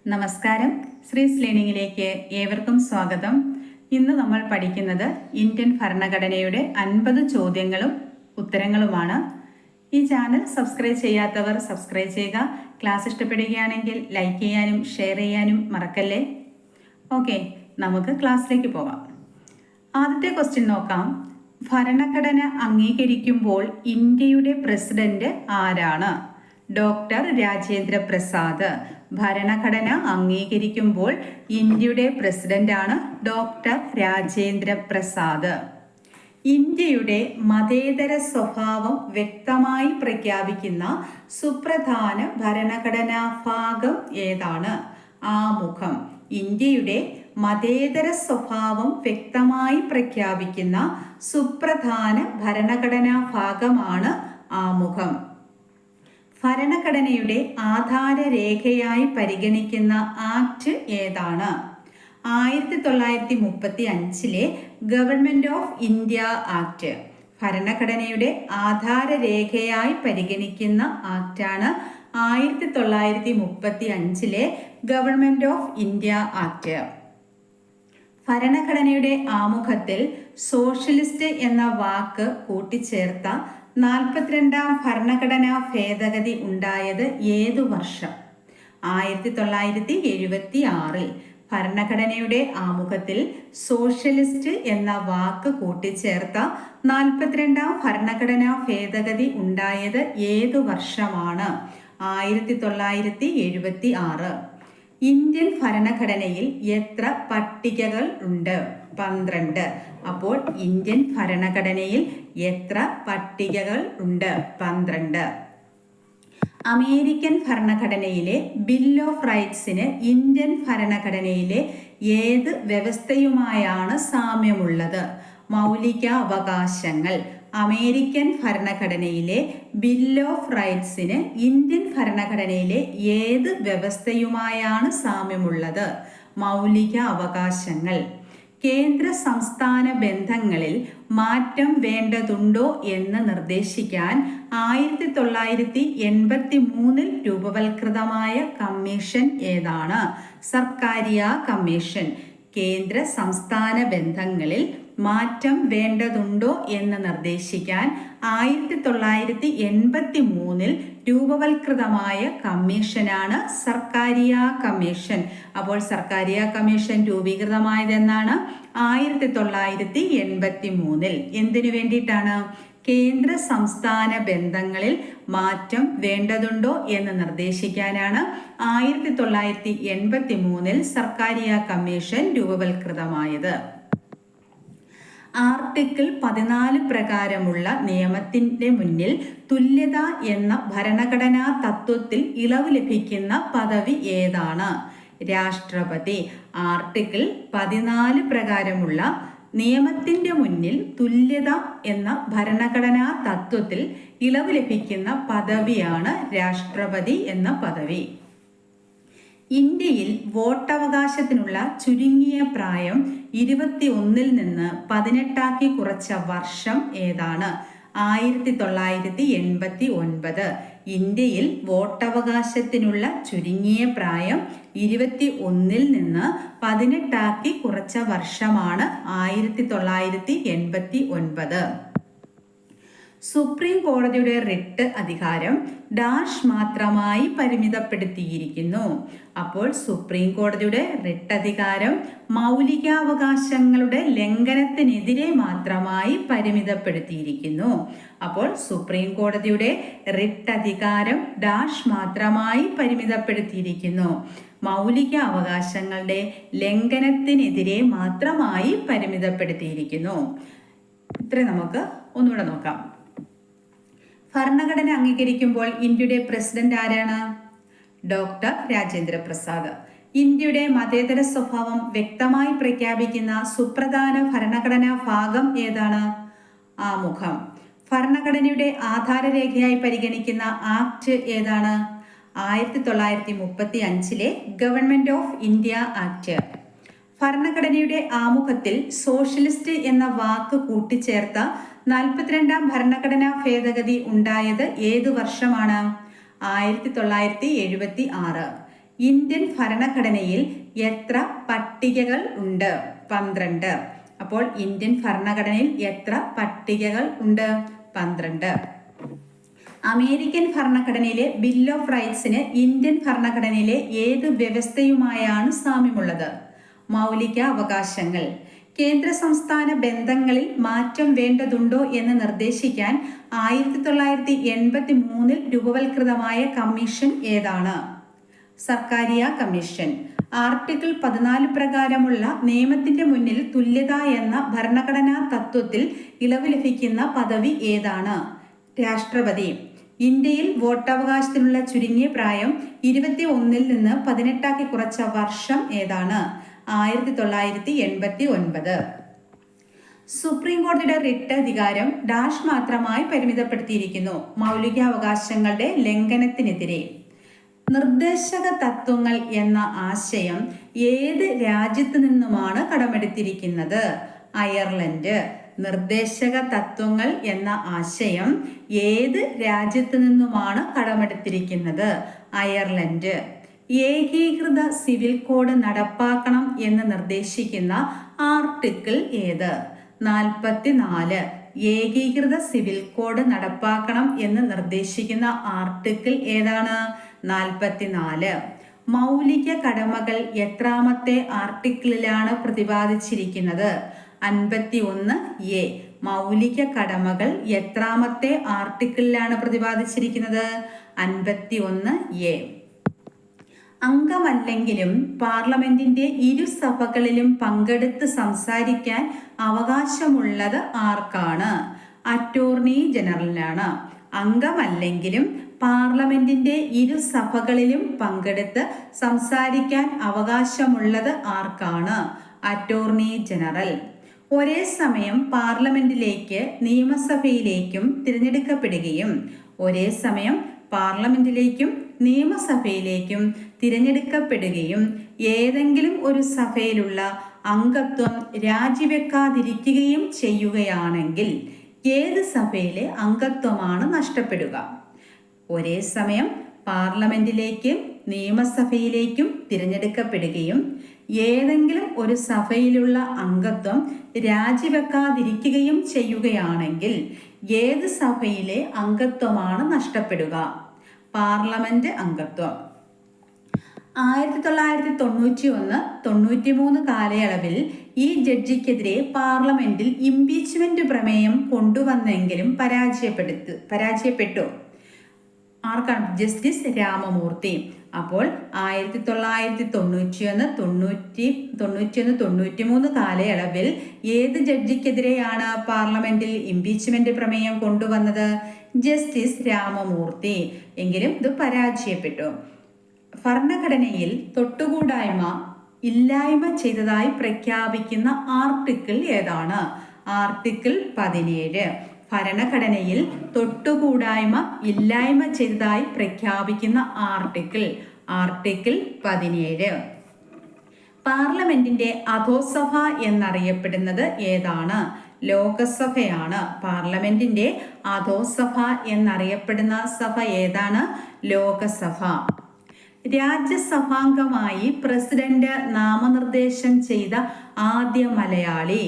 നമസ്കാരം. ശ്രീസ് ലേണിംഗിലേക്ക് ഏവർക്കും സ്വാഗതം. ഇന്ന് നമ്മൾ പഠിക്കുന്നത് ഇന്ത്യൻ ഭരണഘടനയുടെ 50 ചോദ്യങ്ങളും ഉത്തരങ്ങളുമാണ്. ഈ ചാനൽ സബ്സ്ക്രൈബ് ചെയ്യാത്തവർ സബ്സ്ക്രൈബ് ചെയ്യുക. ക്ലാസ് ഇഷ്ടപ്പെടുകയാണെങ്കിൽ ലൈക്ക് ചെയ്യാനും ഷെയർ ചെയ്യാനും മറക്കല്ലേ. ഓക്കെ, നമുക്ക് ക്ലാസ്സിലേക്ക് പോകാം. ആദ്യത്തെ ക്വസ്റ്റ്യൻ നോക്കാം. ഭരണഘടന അംഗീകരിക്കുമ്പോൾ ഇന്ത്യയുടെ പ്രസിഡന്റ് ആരാണ്? ഡോക്ടർ രാജേന്ദ്ര പ്രസാദ്. ഭരണഘടന അംഗീകരിക്കുമ്പോൾ ഇന്ത്യയുടെ പ്രസിഡന്റാണ് ഡോക്ടർ രാജേന്ദ്ര പ്രസാദ്. ഇന്ത്യയുടെ മതേതര സ്വഭാവം വ്യക്തമായി പ്രഖ്യാപിക്കുന്ന സുപ്രധാന ഭരണഘടനാ ഭാഗം ഏതാണ്? ആമുഖം. ഇന്ത്യയുടെ മതേതര സ്വഭാവം വ്യക്തമായി പ്രഖ്യാപിക്കുന്ന സുപ്രധാന ഭരണഘടനാ ഭാഗമാണ് ആമുഖം. ഭരണഘടനയുടെ ആധാരരേഖയായി പരിഗണിക്കുന്ന ആക്ട് ഏതാണ്? 1935 ഗവൺമെന്റ് ഓഫ് ഇന്ത്യ ആക്ട്. ഭരണഘടനയുടെ ആധാരരേഖയായി പരിഗണിക്കുന്ന ആക്ടാണ് 1935 ഗവൺമെന്റ് ഓഫ് ഇന്ത്യ ആക്ട്. ഭരണഘടനയുടെ ആമുഖത്തിൽ സോഷ്യലിസ്റ്റ് എന്ന വാക്ക് കൂട്ടിച്ചേർത്ത 42ാം ഭരണഘടനാ ഭേദഗതി ഉണ്ടായത് ഏതു വർഷം? 1976. ഭരണഘടനയുടെ ആമുഖത്തിൽ സോഷ്യലിസ്റ്റ് എന്ന വാക്ക് കൂട്ടിച്ചേർത്ത 42ാം ഭരണഘടനാ ഭേദഗതി ഉണ്ടായത് ഏതു വർഷമാണ്? 1976. ഇന്ത്യൻ ഭരണഘടനയിൽ എത്ര പട്ടികകൾ ഉണ്ട്? 12. അപ്പോൾ ഇന്ത്യൻ ഭരണഘടനയിൽ എത്ര പട്ടികകൾ ഉണ്ട്? 12. അമേരിക്കൻ ഭരണഘടനയിലെ ബിൽ ഓഫ് റൈറ്റ്സിന് ഇന്ത്യൻ ഭരണഘടനയിലെ ഏത് വ്യവസ്ഥയുമായാണ് സാമ്യമുള്ളത്? മൗലിക അവകാശങ്ങൾ. അമേരിക്കൻ ഭരണഘടനയിലെ ബിൽ ഓഫ് റൈറ്റ്സിന് ഇന്ത്യൻ ഭരണഘടനയിലെ ഏത് വ്യവസ്ഥയുമായാണ് സാമ്യമുള്ളത്? മൗലിക അവകാശങ്ങൾ. കേന്ദ്ര സംസ്ഥാന ബന്ധങ്ങളിൽ മാറ്റം വേണ്ടതുണ്ടോ എന്ന് നിർദ്ദേശിക്കാൻ 1983 രൂപവൽകൃതമായ കമ്മീഷൻ ഏതാണ്? സർക്കാരിയ കമ്മീഷൻ. കേന്ദ്ര സംസ്ഥാന ബന്ധങ്ങളിൽ മാറ്റം വേണ്ടതുണ്ടോ എന്ന് നിർദ്ദേശിക്കാൻ 1983 രൂപവൽകൃതമായ കമ്മീഷനാണ് സർക്കാരിയ കമ്മീഷൻ. അപ്പോൾ സർക്കാരിയ കമ്മീഷൻ രൂപീകൃതമായതെന്നാണ് 1983. എന്തിനു വേണ്ടിയിട്ടാണ്? കേന്ദ്ര സംസ്ഥാന ബന്ധങ്ങളിൽ മാറ്റം വേണ്ടതുണ്ടോ എന്ന് നിർദ്ദേശിക്കാനാണ് 1983 സർക്കാരിയ കമ്മീഷൻ രൂപവൽകൃതമായത്. ആർട്ടിക്കിൾ 14 പ്രകാരമുള്ള നിയമത്തിന്റെ മുന്നിൽ തുല്യത എന്ന ഭരണഘടനാ തത്വത്തിൽ ഇളവ് ലഭിക്കുന്ന പദവി ഏതാണ്? രാഷ്ട്രപതി. ആർട്ടിക്കിൾ 14 പ്രകാരമുള്ള നിയമത്തിന്റെ മുന്നിൽ തുല്യത എന്ന ഭരണഘടനാ തത്വത്തിൽ ഇളവ് ലഭിക്കുന്ന പദവിയാണ് രാഷ്ട്രപതി എന്ന പദവി. ഇന്ത്യയിൽ വോട്ടവകാശത്തിനുള്ള ചുരുങ്ങിയ പ്രായം 21 നിന്ന് 18 കുറച്ച വർഷം ഏതാണ്? 1989. ഇന്ത്യയിൽ വോട്ടവകാശത്തിനുള്ള ചുരുങ്ങിയ പ്രായം 21 നിന്ന് 18 കുറച്ച വർഷമാണ് 1989. സുപ്രീം കോടതിയുടെ റിട്ട് അധികാരം ഡാഷ് മാത്രമായി പരിമിതപ്പെടുത്തിയിരിക്കുന്നു. അപ്പോൾ സുപ്രീം കോടതിയുടെ റിട്ട് അധികാരം മൗലികാവകാശങ്ങളുടെ ലംഘനത്തിനെതിരെ മാത്രമായി പരിമിതപ്പെടുത്തിയിരിക്കുന്നു. അപ്പോൾ സുപ്രീം കോടതിയുടെ റിട്ട് അധികാരം ഡാഷ് മാത്രമായി പരിമിതപ്പെടുത്തിയിരിക്കുന്നു. മൗലിക അവകാശങ്ങളുടെ ലംഘനത്തിനെതിരെ മാത്രമായി പരിമിതപ്പെടുത്തിയിരിക്കുന്നു. ഇത്ര നമുക്ക് ഒന്നുകൂടെ നോക്കാം. ഭരണഘടന അംഗീകരിക്കുമ്പോൾ ഇന്ത്യയുടെ പ്രസിഡന്റ് ആരാണ്? ഡോക്ടർ രാജേന്ദ്ര പ്രസാദ്. ഇന്ത്യയുടെ മതേതര സ്വഭാവം വ്യക്തമായി പ്രഖ്യാപിക്കുന്ന സുപ്രധാന ഭരണഘടനാ ഭാഗം ഏതാണ്? ആമുഖം. ഭരണഘടനയുടെ ആധാരരേഖയായി പരിഗണിക്കുന്ന ആക്ട് ഏതാണ്? 1935 ഗവൺമെന്റ് ഓഫ് ഇന്ത്യ ആക്ട്. ഭരണഘടനയുടെ ആമുഖത്തിൽ സോഷ്യലിസ്റ്റ് എന്ന വാക്ക് കൂട്ടിച്ചേർത്ത 42ാം ഭരണഘടനാ ഭേദഗതി ഉണ്ടായത് ഏതു വർഷമാണ്? 1976. ഇന്ത്യൻ ഭരണഘടനയിൽ എത്ര പട്ടികകൾ ഉണ്ട്? 12. അപ്പോൾ ഇന്ത്യൻ ഭരണഘടനയിൽ എത്ര പട്ടികകൾ ഉണ്ട്? 12. അമേരിക്കൻ ഭരണഘടനയിലെ ബിൽ ഓഫ് റൈറ്റ്സിന് ഇന്ത്യൻ ഭരണഘടനയിലെ ഏത് വ്യവസ്ഥയുമായാണ് സാമ്യമുള്ളത്? മൗലിക അവകാശങ്ങൾ. കേന്ദ്ര സംസ്ഥാന ബന്ധങ്ങളിൽ മാറ്റം വേണ്ടതുണ്ടോ എന്ന് നിർദ്ദേശിക്കാൻ 1983 രൂപവൽകൃതമായ കമ്മീഷൻ ഏതാണ്? സർക്കാരിയ കമ്മീഷൻ. ആർട്ടിക്കിൾ 14 പ്രകാരമുള്ള നിയമത്തിന്റെ മുന്നിൽ തുല്യത എന്ന ഭരണഘടനാ തത്വത്തിൽ ഇളവ് ലഭിക്കുന്ന പദവി ഏതാണ്? രാഷ്ട്രപതി. ഇന്ത്യയിൽ വോട്ടവകാശത്തിനുള്ള ചുരുങ്ങിയ പ്രായം 21 നിന്ന് 18 കുറച്ച വർഷം ഏതാണ്? 1989. സുപ്രീം കോടതിയുടെ റിട്ട് അധികാരം ഡാഷ് മാത്രമായി പരിമിതപ്പെടുത്തിയിരിക്കുന്നു. മൗലികാവകാശങ്ങളുടെ ലംഘനത്തിനെതിരെ. നിർദ്ദേശക തത്വങ്ങൾ എന്ന ആശയം ഏത് രാജ്യത്തു നിന്നുമാണ് കടമെടുത്തിരിക്കുന്നത്? അയർലൻഡ്. നിർദ്ദേശക തത്വങ്ങൾ എന്ന ആശയം ഏത് രാജ്യത്തു നിന്നുമാണ് കടമെടുത്തിരിക്കുന്നത്? അയർലൻഡ്. ഏകീകൃത സിവിൽ കോഡ് നടപ്പാക്കണം എന്ന് നിർദ്ദേശിക്കുന്ന ആർട്ടിക്കിൾ ഏത്? 44. ഏകീകൃത സിവിൽ കോഡ് നടപ്പാക്കണം എന്ന് നിർദ്ദേശിക്കുന്ന ആർട്ടിക്കിൾ ഏതാണ്? 44. മൗലിക കടമകൾ എത്രാമത്തെ ആർട്ടിക്കിളിലാണ് പ്രതിപാദിച്ചിരിക്കുന്നത്? 51A. മൗലിക കടമകൾ എത്രാമത്തെ ആർട്ടിക്കിളിലാണ് പ്രതിപാദിച്ചിരിക്കുന്നത്? 51A. അംഗമല്ലെങ്കിലും പാർലമെന്റിന്റെ ഇരുസഭകളിലും പങ്കെടുത്ത് സംസാരിക്കാൻ അവകാശമുള്ളത് ആർക്കാണ്? അറ്റോർണി ജനറലിനാണ്. അംഗമല്ലെങ്കിലും പാർലമെന്റിന്റെ ഇരുസഭകളിലും പങ്കെടുത്ത് സംസാരിക്കാൻ അവകാശമുള്ളത് ആർക്കാണ്? Attorney general. ഒരേ സമയം പാർലമെന്റിലേക്ക് നിയമസഭയിലേക്കും തിരഞ്ഞെടുക്കപ്പെടുകയും ഒരേ സമയം പാർലമെന്റിലേക്കും നിയമസഭയിലേക്കും തിരഞ്ഞെടുക്കപ്പെടുകയും ഏതെങ്കിലും ഒരു സഭയിലുള്ള അംഗത്വം രാജിവെക്കാതിരിക്കുകയും ചെയ്യുകയാണെങ്കിൽ ഏത് സഭയിലെ അംഗത്വമാണ് നഷ്ടപ്പെടുക? ഒരേ സമയം പാർലമെന്റിലേക്കും നിയമസഭയിലേക്കും തിരഞ്ഞെടുക്കപ്പെടുകയും ഏതെങ്കിലും ഒരു സഭയിലുള്ള അംഗത്വം രാജിവെക്കാതിരിക്കുകയും ചെയ്യുകയാണെങ്കിൽ ഏത് സഭയിലെ അംഗത്വമാണ് നഷ്ടപ്പെടുക? പാർലമെന്റ് അംഗത്വം. 1991-93 കാലയളവിൽ ഈ ജഡ്ജിക്കെതിരെ പാർലമെന്റിൽ ഇംപീച്ച്മെന്റ് പ്രമേയം കൊണ്ടുവന്നെങ്കിലും പരാജയപ്പെട്ടു. ആർക്കാണ്? ജസ്റ്റിസ് രാമമൂർത്തി. അപ്പോൾ 1991-93 കാലയളവിൽ ഏത് ജഡ്ജിക്കെതിരെയാണ് പാർലമെന്റിൽ ഇംപീച്ച്മെന്റ് പ്രമേയം കൊണ്ടുവന്നത്? ജസ്റ്റിസ് രാമമൂർത്തി. എങ്കിലും ഇത് പരാജയപ്പെട്ടു. ഭരണഘടനയിൽ തൊട്ടുകൂടായ്മ ഇല്ലായ്മ ചെയ്തതായി പ്രഖ്യാപിക്കുന്ന ആർട്ടിക്കിൾ ഏതാണ്? ആർട്ടിക്കിൾ 17. ഭരണഘടനയിൽ തൊട്ടുകൂടായ്മ ഇല്ലായ്മ ചെയ്തതായി പ്രഖ്യാപിക്കുന്ന ആർട്ടിക്കിൾ 17. പാർലമെന്റിന്റെ അധോസഭ എന്നറിയപ്പെടുന്നത് ഏതാണ്? ലോകസഭയാണ്. പാർലമെന്റിന്റെ അധോസഭ എന്നറിയപ്പെടുന്ന സഭ ഏതാണ്? ലോകസഭ. രാജ്യസഭാംഗമായി പ്രസിഡന്റ് നാമനിർദ്ദേശം ചെയ്ത ആദ്യ മലയാളി?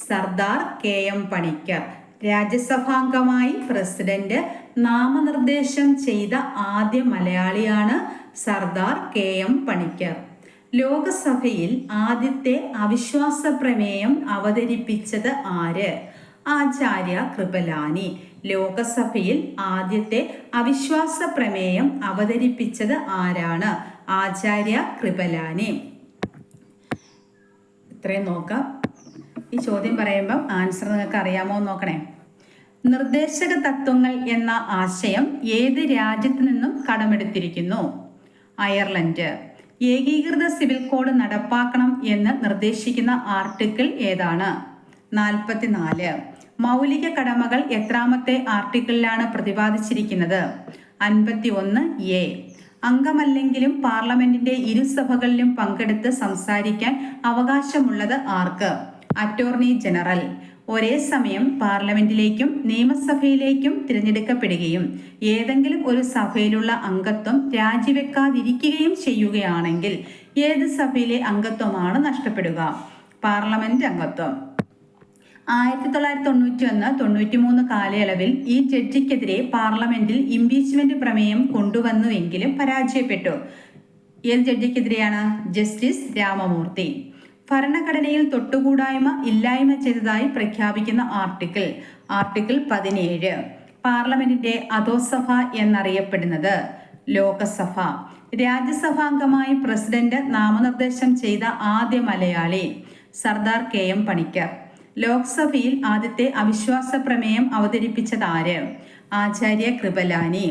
സർദാർ KM പണിക്കർ. രാജ്യസഭാംഗമായി പ്രസിഡന്റ് നാമനിർദ്ദേശം ചെയ്ത ആദ്യ മലയാളിയാണ് സർദാർ KM പണിക്കർ. ലോകസഭയിൽ ആദ്യത്തെ അവിശ്വാസ പ്രമേയം അവതരിപ്പിച്ചത് ആര്? ആചാര്യ കൃപലാനി. ലോകസഭയിൽ ആദ്യത്തെ അവിശ്വാസ പ്രമേയം അവതരിപ്പിച്ചത് ആരാണ്? ആചാര്യ കൃപലാനി. ഇത്രയും നോക്കാം. ഈ ചോദ്യം പറയുമ്പം ആൻസർ നിങ്ങൾക്ക് അറിയാമോ നോക്കണേ. നിർദ്ദേശക തത്വങ്ങൾ എന്ന ആശയം ഏത് രാജ്യത്തു നിന്നും കടമെടുത്തിരിക്കുന്നു? അയർലൻഡ്. ഏകീകൃത സിവിൽ കോഡ് നടപ്പാക്കണം എന്ന് നിർദ്ദേശിക്കുന്ന ആർട്ടിക്കിൾ ഏതാണ്? 44. മൗലിക കടമകൾ എത്രാമത്തെ ആർട്ടിക്കിളിലാണ് പ്രതിപാദിച്ചിരിക്കുന്നത്? 51A. അംഗമല്ലെങ്കിലും പാർലമെന്റിന്റെ ഇരുസഭകളിലും പങ്കെടുത്ത് സംസാരിക്കാൻ അവകാശമുള്ളത് ആർക്ക്? Attorney general. ഒരേ സമയം പാർലമെന്റിലേക്കും നിയമസഭയിലേക്കും തിരഞ്ഞെടുക്കപ്പെടുകയും ഏതെങ്കിലും ഒരു സഭയിലുള്ള അംഗത്വം രാജിവെക്കാതിരിക്കുകയും ചെയ്യുകയാണെങ്കിൽ ഏത് സഭയിലെ അംഗത്വമാണ് നഷ്ടപ്പെടുക? പാർലമെന്റ് അംഗത്വം. 1991-93 കാലയളവിൽ ഈ ജഡ്ജിക്കെതിരെ പാർലമെന്റിൽ ഇംപീച്ച്മെന്റ് പ്രമേയം കൊണ്ടുവന്നുവെങ്കിലും പരാജയപ്പെട്ടു. ഏത് ജഡ്ജിക്കെതിരെയാണ്? ജസ്റ്റിസ് രാമമൂർത്തി. ഭരണഘടനയിൽ തൊട്ടുകൂടായ്മ ഇല്ലായ്മ ചെയ്തതായി പ്രഖ്യാപിക്കുന്ന ആർട്ടിക്കിൾ 17. പാർലമെന്റിന്റെ അധോസഭ എന്നറിയപ്പെടുന്നത് ലോകസഭ. രാജ്യസഭാംഗമായി പ്രസിഡന്റ് നാമനിർദ്ദേശം ചെയ്ത ആദ്യ മലയാളി സർദാർ KM പണിക്കർ. ലോക്സഭയിൽ ആദ്യത്തെ അവിശ്വാസ പ്രമേയം അവതരിപ്പിച്ചതാര്? ആചാര്യ കൃപലാനി.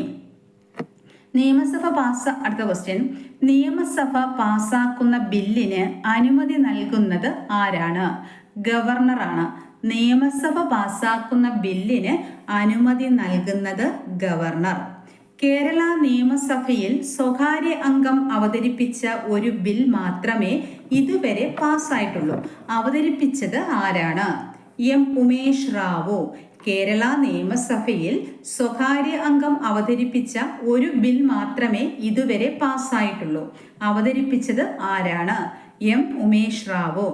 അടുത്ത ക്വസ്റ്റ്യൻ. നിയമസഭ പാസാക്കുന്ന ബില്ലിന് അനുമതി നൽകുന്നത് ആരാണ്? ഗവർണറാണ്. നിയമസഭ പാസാക്കുന്ന ബില്ലിന് അനുമതി നൽകുന്നത് ഗവർണർ. കേരള നിയമസഭയിൽ സ്വകാര്യ അംഗം അവതരിപ്പിച്ച ഒരു ബിൽ മാത്രമേ ഇതുവരെ പാസ്സായിട്ടുള്ളൂ. അവതരിപ്പിച്ചത് ആരാണ്? M. ഉമേഷ് റാവു. കേരള നിയമസഭയിൽ സ്വകാര്യ അംഗം അവതരിപ്പിച്ച ഒരു ബിൽ മാത്രമേ ഇതുവരെ പാസ്സായിട്ടുള്ളൂ. അവതരിപ്പിച്ചത് ആരാണ്? M. ഉമേഷ് റാവു.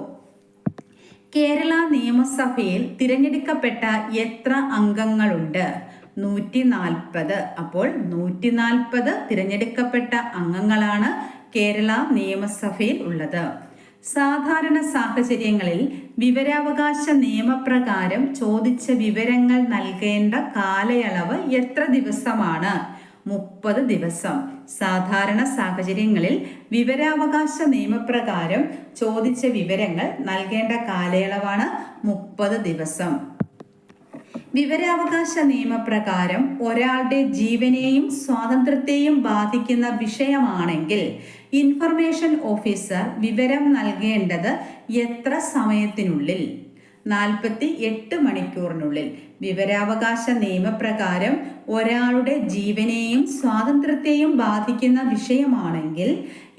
കേരള നിയമസഭയിൽ തിരഞ്ഞെടുക്കപ്പെട്ട എത്ര അംഗങ്ങളുണ്ട്? 140. അപ്പോൾ 140 തിരഞ്ഞെടുക്കപ്പെട്ട അംഗങ്ങളാണ് കേരള നിയമസഭയിൽ ഉള്ളത്. സാധാരണ സാഹചര്യങ്ങളിൽ വിവരാവകാശ നിയമപ്രകാരം ചോദിച്ച വിവരങ്ങൾ നൽകേണ്ട കാലയളവ് എത്ര ദിവസമാണ്? 30 ദിവസം. സാധാരണ സാഹചര്യങ്ങളിൽ വിവരാവകാശ നിയമപ്രകാരം ചോദിച്ച വിവരങ്ങൾ നൽകേണ്ട കാലയളവാണ് 30 ദിവസം. വിവരാവകാശ നിയമപ്രകാരം ഒരാളുടെ ജീവനെയും സ്വാതന്ത്ര്യത്തെയും ബാധിക്കുന്ന വിഷയമാണെങ്കിൽ ഇൻഫർമേഷൻ ഓഫീസർ വിവരം നൽകേണ്ടത് എത്ര സമയത്തിനുള്ളിൽ? 48 മണിക്കൂറിനുള്ളിൽ. വിവരാവകാശ നിയമപ്രകാരം ഒരാളുടെ ജീവനെയും സ്വാതന്ത്ര്യത്തെയും ബാധിക്കുന്ന വിഷയമാണെങ്കിൽ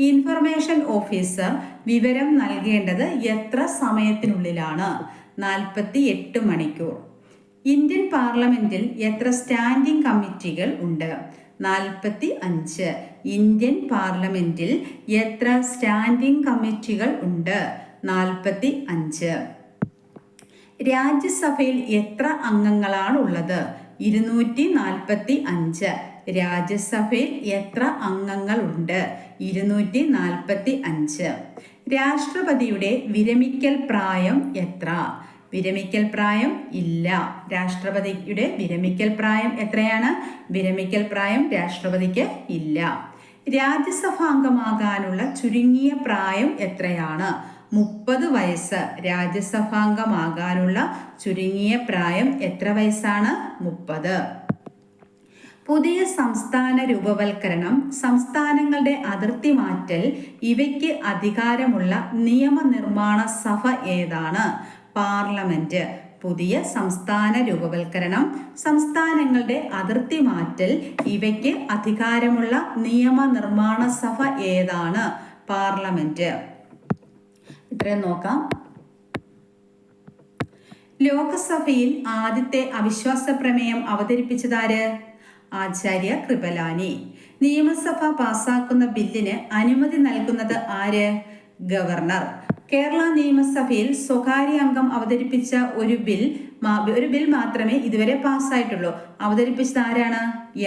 ഇൻഫർമേഷൻ ഓഫീസർ വിവരം നൽകേണ്ടത് എത്ര സമയത്തിനുള്ളിലാണ്? 48 മണിക്കൂർ. ഇന്ത്യൻ പാർലമെന്റിൽ എത്ര സ്റ്റാൻഡിംഗ് കമ്മിറ്റികൾ ഉണ്ട്? 45. ഇന്ത്യൻ പാർലമെന്റിൽ എത്ര സ്റ്റാൻഡിംഗ് കമ്മിറ്റികൾ ഉണ്ട്? 45. രാജ്യസഭയിൽ എത്ര അംഗങ്ങളാണ് ഉള്ളത്? 245. രാജ്യസഭയിൽ എത്ര അംഗങ്ങളുണ്ട്? 245. രാഷ്ട്രപതിയുടെ വിരമിക്കൽ പ്രായം എത്ര? വിരമിക്കൽ പ്രായം ഇല്ല. രാഷ്ട്രപതിയുടെ വിരമിക്കൽ പ്രായം എത്രയാണ്? വിരമിക്കൽ പ്രായം രാഷ്ട്രപതിക്ക് ഇല്ല. രാജ്യസഭാംഗമാകാനുള്ള ചുരുങ്ങിയ പ്രായം എത്രയാണ്? 30 വയസ്സ്. രാജ്യസഭാംഗമാകാനുള്ള ചുരുങ്ങിയ പ്രായം എത്ര വയസ്സാണ്? 30. പുതിയ സംസ്ഥാന രൂപവൽക്കരണം, സംസ്ഥാനങ്ങളുടെ അതിർത്തി മാറ്റൽ ഇവയ്ക്ക് അധികാരമുള്ള നിയമനിർമ്മാണ സഭ ഏതാണ്? പാർലമെന്റ്. പുതിയ സംസ്ഥാന രൂപവൽക്കരണം, സംസ്ഥാനങ്ങളുടെ അതിർത്തി മാറ്റൽ ഇവയ്ക്ക് അധികാരമുള്ള നിയമനിർമ്മാണ സഭ ഏതാണ്? പാർലമെന്റ്. ഇത്രയും നോക്കാം. ലോകസഭയിൽ ആദ്യത്തെ അവിശ്വാസ പ്രമേയം അവതരിപ്പിച്ചതാര്? ആചാര്യ കൃപലാനി. നിയമസഭ പാസാക്കുന്ന ബില്ലിന് അനുമതി നൽകുന്നത് ആര്? ഗവർണർ. കേരള നിയമസഭയിൽ സ്വകാര്യ അംഗം അവതരിപ്പിച്ച ഒരു ബിൽ മാത്രമേ ഇതുവരെ പാസ്സായിട്ടുള്ളൂ. അവതരിപ്പിച്ചത് ആരാണ്?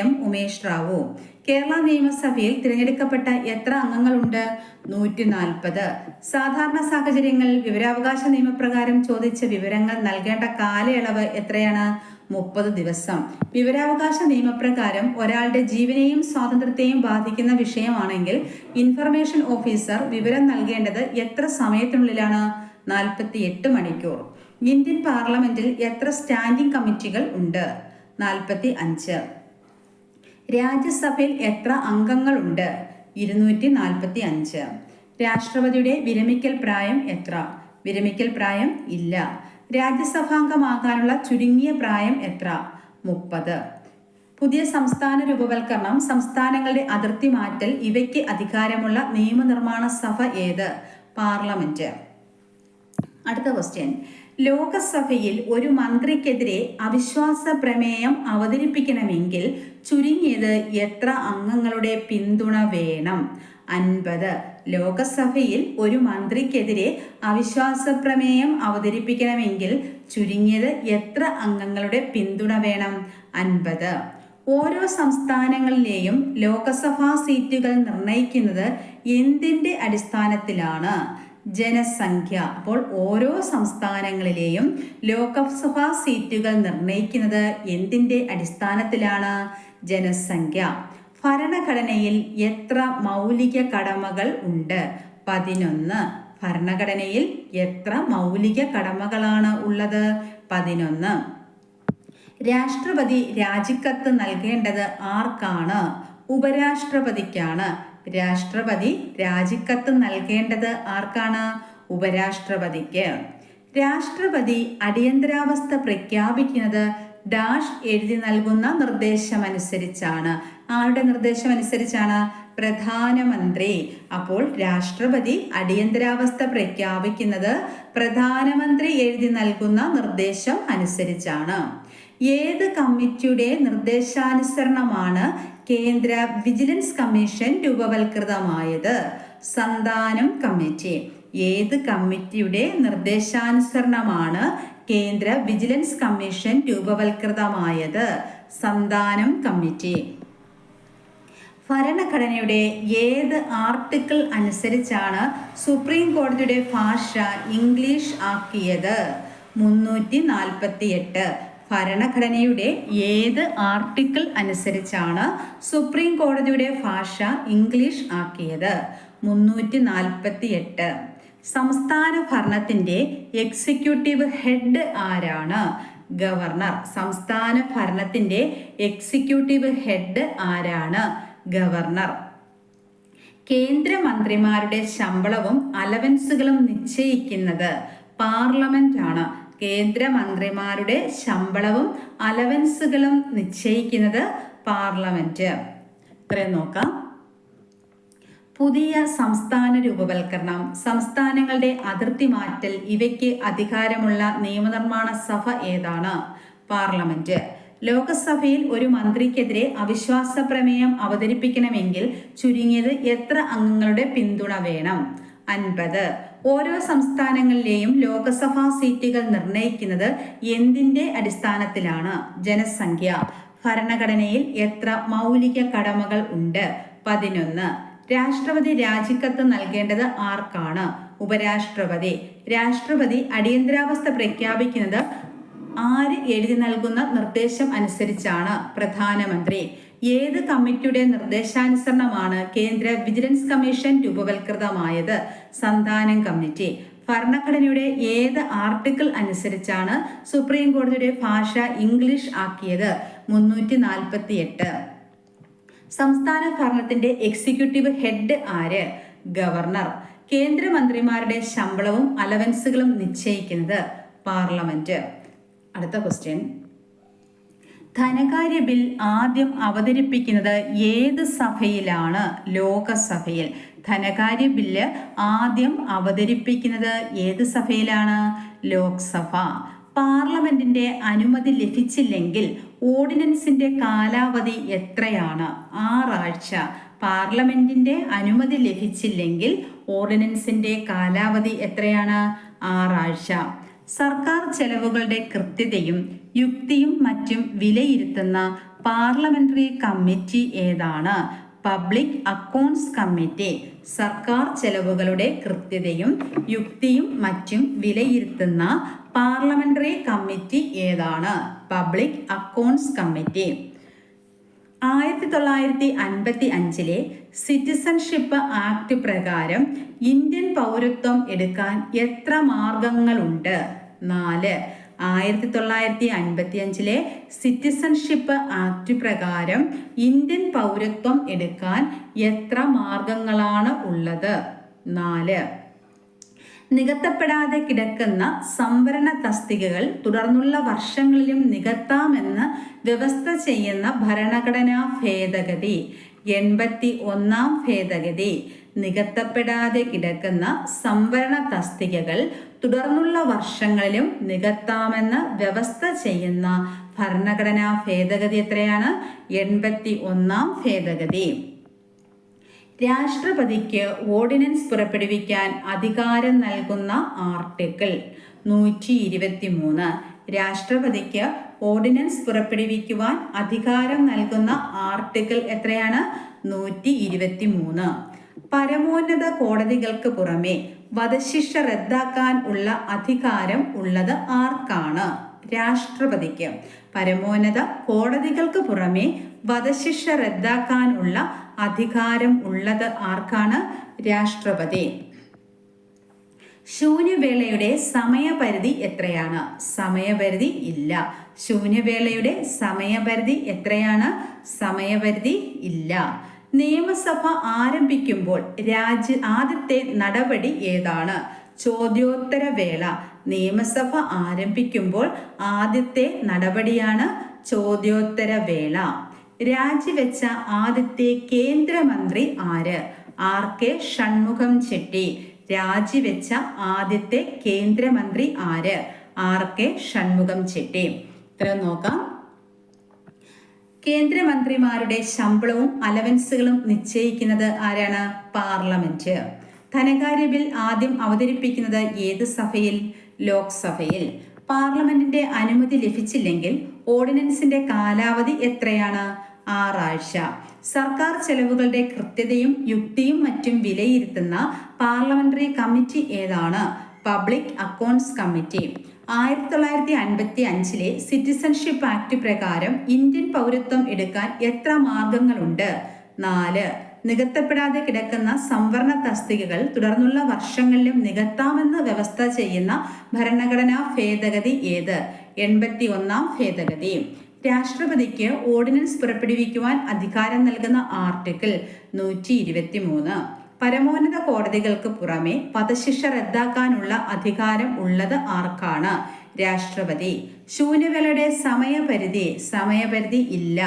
M. ഉമേഷ് റാവു. കേരള നിയമസഭയിൽ തിരഞ്ഞെടുക്കപ്പെട്ട എത്ര അംഗങ്ങളുണ്ട്? 140. സാധാരണ സാഹചര്യങ്ങളിൽ വിവരാവകാശ നിയമപ്രകാരം ചോദിച്ച വിവരങ്ങൾ നൽകേണ്ട കാലയളവ് എത്രയാണ്? 30 ദിവസം. വിവരാവകാശ നിയമപ്രകാരം ഒരാളുടെ ജീവനെയും സ്വാതന്ത്ര്യത്തെയും ബാധിക്കുന്ന വിഷയമാണെങ്കിൽ ഇൻഫർമേഷൻ ഓഫീസർ വിവരം നൽകേണ്ടത് എത്ര സമയത്തിനുള്ളിലാണ്? 48 മണിക്കൂർ. ഇന്ത്യൻ പാർലമെന്റിൽ എത്ര സ്റ്റാൻഡിംഗ് കമ്മിറ്റികൾ ഉണ്ട്? 45. രാജ്യസഭയിൽ എത്ര അംഗങ്ങളുണ്ട്? 245. രാഷ്ട്രപതിയുടെ വിരമിക്കൽ പ്രായം എത്ര? വിരമിക്കൽ പ്രായം ഇല്ല. രാജ്യസഭാംഗമാകാനുള്ള ചുരുങ്ങിയ പ്രായം എത്ര? 30. പുതിയ സംസ്ഥാന രൂപവൽക്കരണം, സംസ്ഥാനങ്ങളുടെ അതിർത്തി മാറ്റൽ ഇവയ്ക്ക് അധികാരമുള്ള നിയമനിർമ്മാണ സഭ ഏത്? പാർലമെന്റ്. അടുത്ത ക്വസ്റ്റ്യൻ. ലോകസഭയിൽ ഒരു മന്ത്രിക്കെതിരെ അവിശ്വാസ പ്രമേയം അവതരിപ്പിക്കണമെങ്കിൽ ചുരുങ്ങിയത് എത്ര അംഗങ്ങളുടെ പിന്തുണ വേണം? 50. ലോകസഭയിൽ ഒരു മന്ത്രിക്കെതിരെ അവിശ്വാസ പ്രമേയം അവതരിപ്പിക്കണമെങ്കിൽ ചുരുങ്ങിയത് എത്ര അംഗങ്ങളുടെ പിന്തുണ വേണം? 50. ഓരോ സംസ്ഥാനങ്ങളിലെയും ലോകസഭാ സീറ്റുകൾ നിർണയിക്കുന്നത് എന്തിൻ്റെ അടിസ്ഥാനത്തിലാണ്? ജനസംഖ്യ. അപ്പോൾ ഓരോ സംസ്ഥാനങ്ങളിലെയും ലോകസഭാ സീറ്റുകൾ നിർണയിക്കുന്നത് എന്തിൻ്റെ അടിസ്ഥാനത്തിലാണ്? ജനസംഖ്യ. ഭരണഘടനയിൽ എത്ര മൗലിക കടമകൾ ഉണ്ട്? 11. ഭരണഘടനയിൽ എത്ര മൗലിക കടമകളാണ് ഉള്ളത്? 11. രാഷ്ട്രപതി രാജിക്കത്ത് നൽകേണ്ടത് ആർക്കാണ്? ഉപരാഷ്ട്രപതിക്കാണ്. രാഷ്ട്രപതി രാജിക്കത്ത് നൽകേണ്ടത് ആർക്കാണ്? ഉപരാഷ്ട്രപതിക്ക്. രാഷ്ട്രപതി അടിയന്തരാവസ്ഥ പ്രഖ്യാപിക്കുന്നത് ഡാഷ് എഴുതി നൽകുന്ന നിർദ്ദേശമനുസരിച്ചാണ്. ആരുടെ നിർദ്ദേശമനുസരിച്ചാണ്? പ്രധാനമന്ത്രി. അപ്പോൾ രാഷ്ട്രപതി അടിയന്തരാവസ്ഥ പ്രഖ്യാപിക്കുന്നത് പ്രധാനമന്ത്രി എഴുതി നൽകുന്ന നിർദ്ദേശം അനുസരിച്ചാണ്. ഏത് കമ്മിറ്റിയുടെ നിർദ്ദേശാനുസരണമാണ് കേന്ദ്ര വിജിലൻസ് കമ്മീഷൻ രൂപവൽകൃതമായത്? സന്താനം കമ്മിറ്റി. ഏത് കമ്മിറ്റിയുടെ നിർദ്ദേശാനുസരണമാണ് കേന്ദ്ര വിജിലൻസ് കമ്മീഷൻ രൂപവൽകൃതമായത്? സന്താനം കമ്മിറ്റി. ഭരണഘടനയുടെ ഏത് ആർട്ടിക്കിൾ അനുസരിച്ചാണ് സുപ്രീം കോടതിയുടെ ഭാഷ ഇംഗ്ലീഷ് ആക്കിയത്? 348. ഭരണഘടനയുടെ ഏത് ആർട്ടിക്കിൾ അനുസരിച്ചാണ് സുപ്രീം കോടതിയുടെ ഭാഷ ഇംഗ്ലീഷ് ആക്കിയത്? 348. സംസ്ഥാന ഭരണത്തിന്റെ എക്സിക്യൂട്ടീവ് ഹെഡ് ആരാണ്? ഗവർണർ. സംസ്ഥാന ഭരണത്തിന്റെ എക്സിക്യൂട്ടീവ് ഹെഡ് ആരാണ്? ഗവർണർ. കേന്ദ്രമന്ത്രിമാരുടെ ശമ്പളവും അലവൻസുകളും നിശ്ചയിക്കുന്നത് പാർലമെന്റ് ആണ്. കേന്ദ്രമന്ത്രിമാരുടെ ശമ്പളവും അലവൻസുകളും നിശ്ചയിക്കുന്നത് പാർലമെന്റ്. ഇത്രയും നോക്കാം. പുതിയ സംസ്ഥാന രൂപവൽക്കരണം, സംസ്ഥാനങ്ങളുടെ അതിർത്തി മാറ്റൽ ഇവയ്ക്ക് അധികാരമുള്ള നിയമനിർമ്മാണ സഭ ഏതാണ്? പാർലമെന്റ്. ലോകസഭയിൽ ഒരു മന്ത്രിക്കെതിരെ അവിശ്വാസ പ്രമേയം അവതരിപ്പിക്കണമെങ്കിൽ ചുരുങ്ങിയത് എത്ര അംഗങ്ങളുടെ പിന്തുണ വേണം? 50. ഓരോ സംസ്ഥാനങ്ങളിലെയും ലോകസഭാ സീറ്റുകൾ നിർണയിക്കുന്നത് എന്തിൻ്റെ അടിസ്ഥാനത്തിലാണ്? ജനസംഖ്യ. ഭരണഘടനയിൽ എത്ര മൗലിക കടമകൾ ഉണ്ട്? 11. രാഷ്ട്രപതി രാജിക്കത്ത് നൽകേണ്ടത് ആർക്കാണ്? ഉപരാഷ്ട്രപതി. രാഷ്ട്രപതി അടിയന്തരാവസ്ഥ പ്രഖ്യാപിക്കുന്നത് ആര് എഴുതി നൽകുന്ന നിർദ്ദേശം അനുസരിച്ചാണ്? പ്രധാനമന്ത്രി. ഏത് കമ്മിറ്റിയുടെ നിർദ്ദേശാനുസരണമാണ് കേന്ദ്ര വിജിലൻസ് കമ്മീഷൻ രൂപവൽകൃതമായത്? സന്താനം കമ്മിറ്റി. ഭരണഘടനയുടെ ഏത് ആർട്ടിക്കിൾ അനുസരിച്ചാണ് സുപ്രീം കോടതിയുടെ ഭാഷ ഇംഗ്ലീഷ് ആക്കിയത്? 348. സംസ്ഥാന ഭരണത്തിന്റെ എക്സിക്യൂട്ടീവ് ഹെഡ് ആര്? ഗവർണർ. കേന്ദ്രമന്ത്രിമാരുടെ ശമ്പളവും അലവൻസുകളും നിശ്ചയിക്കുന്നത് പാർലമെന്റ്. അടുത്ത ക്വസ്റ്റ്യൻ. ധനകാര്യ ബിൽ ആദ്യം അവതരിപ്പിക്കുന്നത് ഏത് സഭയിലാണ്? ലോകസഭയിൽ. ധനകാര്യ ബില്ല് ആദ്യം അവതരിപ്പിക്കുന്നത് ഏത് സഭയിലാണ്? ലോക്സഭ. പാർലമെന്റിന്റെ അനുമതി ലഭിച്ചില്ലെങ്കിൽ ഓർഡിനൻസിന്റെ കാലാവധി എത്രയാണ്? 6 ആഴ്ച. പാർലമെന്റിന്റെ അനുമതി ലഭിച്ചില്ലെങ്കിൽ ഓർഡിനൻസിന്റെ കാലാവധി എത്രയാണ്? 6 ആഴ്ച. സർക്കാർ ചെലവുകളുടെ കൃത്യതയും യുക്തിയും മറ്റും വിലയിരുത്തുന്ന പാർലമെന്ററി കമ്മിറ്റി ഏതാണ്? Public accounts committee. സർക്കാർ ചെലവുകളുടെ കൃത്യതയും യുക്തിയും മറ്റും വിലയിരുത്തുന്ന പാർലമെന്ററി കമ്മിറ്റി ഏതാണ്? Public accounts committee. 1955 citizenship act പ്രകാരം ഇന്ത്യൻ പൗരത്വം എടുക്കാൻ എത്ര മാർഗങ്ങളുണ്ട്? 4. 1955 സിറ്റിസൺഷിപ്പ് ആക്ട് പ്രകാരം ഇന്ത്യൻ പൗരത്വം എടുക്കാൻ എത്ര മാർഗങ്ങളാണ് ഉള്ളത്? 4. നികത്തപ്പെടാതെ കിടക്കുന്ന സംവരണ തസ്തികകൾ തുടർന്നുള്ള വർഷങ്ങളിലും നികത്താമെന്ന് വ്യവസ്ഥ ചെയ്യുന്ന ഭരണഘടനാ ഭേദഗതി 81 ഭേദഗതി. നികത്തപ്പെടാതെ കിടക്കുന്ന സംവരണ തസ്തികകൾ തുടർന്നുള്ള വർഷങ്ങളിലും നികത്താമെന്ന് വ്യവസ്ഥ ചെയ്യുന്ന ഭരണഘടനാ ഭേദഗതി എത്രയാണ്? 81-ാം ഭേദഗതി. രാഷ്ട്രപതിക്ക് ഓർഡിനൻസ് പുറപ്പെടുവിക്കാൻ അധികാരം നൽകുന്ന ആർട്ടിക്കിൾ 123. രാഷ്ട്രപതിക്ക് ഓർഡിനൻസ് പുറപ്പെടുവിക്കുവാൻ അധികാരം നൽകുന്ന ആർട്ടിക്കിൾ എത്രയാണ്? 123. പരമോന്നത കോടതികൾക്ക് പുറമെ വധശിക്ഷ റദ്ദാക്കാൻ ഉള്ള അധികാരം ഉള്ളത് ആർക്കാണ്? രാഷ്ട്രപതിക്ക്. പരമോന്നത കോടതികൾക്ക് പുറമെ വധശിക്ഷ റദ്ദാക്കാനുള്ള അധികാരം ഉള്ളത് ആർക്കാണ്? രാഷ്ട്രപതി. ശൂന്യവേളയുടെ സമയപരിധി എത്രയാണ്? സമയപരിധി ഇല്ല. ശൂന്യവേളയുടെ സമയപരിധി എത്രയാണ്? സമയപരിധി ഇല്ല. നിയമസഭ ആരംഭിക്കുമ്പോൾ ആദ്യത്തെ നടപടി ഏതാണ്? ചോദ്യോത്തരവേള. നിയമസഭ ആരംഭിക്കുമ്പോൾ ആദ്യത്തെ നടപടിയാണ് ചോദ്യോത്തരവേള. രാജിവെച്ച ആദ്യത്തെ കേന്ദ്രമന്ത്രി ആര്? RK ഷൺമുഖം ചെട്ടി. രാജിവെച്ച ആദ്യത്തെ കേന്ദ്രമന്ത്രി ആര്? RK ഷൺമുഖം ചെട്ടി. ഇത്രയും നോക്കാം. കേന്ദ്രമന്ത്രിമാരുടെ ശമ്പളവും അലവൻസുകളും നിശ്ചയിക്കുന്നത് ആരാണ്? പാർലമെന്റ്. ധനകാര്യ ബിൽ ആദ്യം അവതരിപ്പിക്കുന്നത് ഏത് സഭയിൽ? ലോക്സഭയിൽ. പാർലമെന്റിന്റെ അനുമതി ലഭിച്ചില്ലെങ്കിൽ ഓർഡിനൻസിന്റെ കാലാവധി എത്രയാണ്? 6 ആഴ്ച. സർക്കാർ ചെലവുകളുടെ കൃത്യതയും യുക്തിയും മറ്റും വിലയിരുത്തുന്ന പാർലമെന്ററി കമ്മിറ്റി ഏതാണ്? Public accounts committee. 1955 citizenship act പ്രകാരം ഇന്ത്യൻ പൗരത്വം എടുക്കാൻ എത്ര മാർഗങ്ങളുണ്ട്? 4. നികത്തപ്പെടാതെ കിടക്കുന്ന സംവരണ തസ്തികകൾ തുടർന്നുള്ള വർഷങ്ങളിലും നികത്താമെന്ന് വ്യവസ്ഥ ചെയ്യുന്ന ഭരണഘടനാ ഭേദഗതി ഏത്? 81-ാം ഭേദഗതി. രാഷ്ട്രപതിക്ക് ഓർഡിനൻസ് പുറപ്പെടുവിക്കുവാൻ അധികാരം നൽകുന്ന ആർട്ടിക്കിൾ 123. പരമോന്നത കോടതികൾക്ക് പുറമെ വധശിക്ഷ റദ്ദാക്കാനുള്ള അധികാരം ഉള്ളത് ആർക്കാണ്? രാഷ്ട്രപതി. ശൂന്യവേളയുടെ സമയപരിധി ഇല്ല.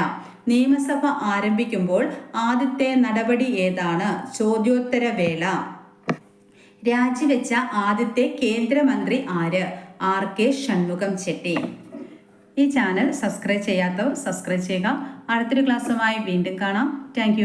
നിയമസഭ ആരംഭിക്കുമ്പോൾ ആദ്യത്തെ നടപടി ഏതാണ്? ചോദ്യോത്തരവേള. രാജിവെച്ച ആദ്യത്തെ കേന്ദ്രമന്ത്രി ആര്? RK ഷൺമുഖം ചെട്ടി. ഈ ചാനൽ സബ്സ്ക്രൈബ് ചെയ്യാത്തവർ സബ്സ്ക്രൈബ് ചെയ്യുക. അടുത്തൊരു ക്ലാസ്സുമായി വീണ്ടും കാണാം. താങ്ക്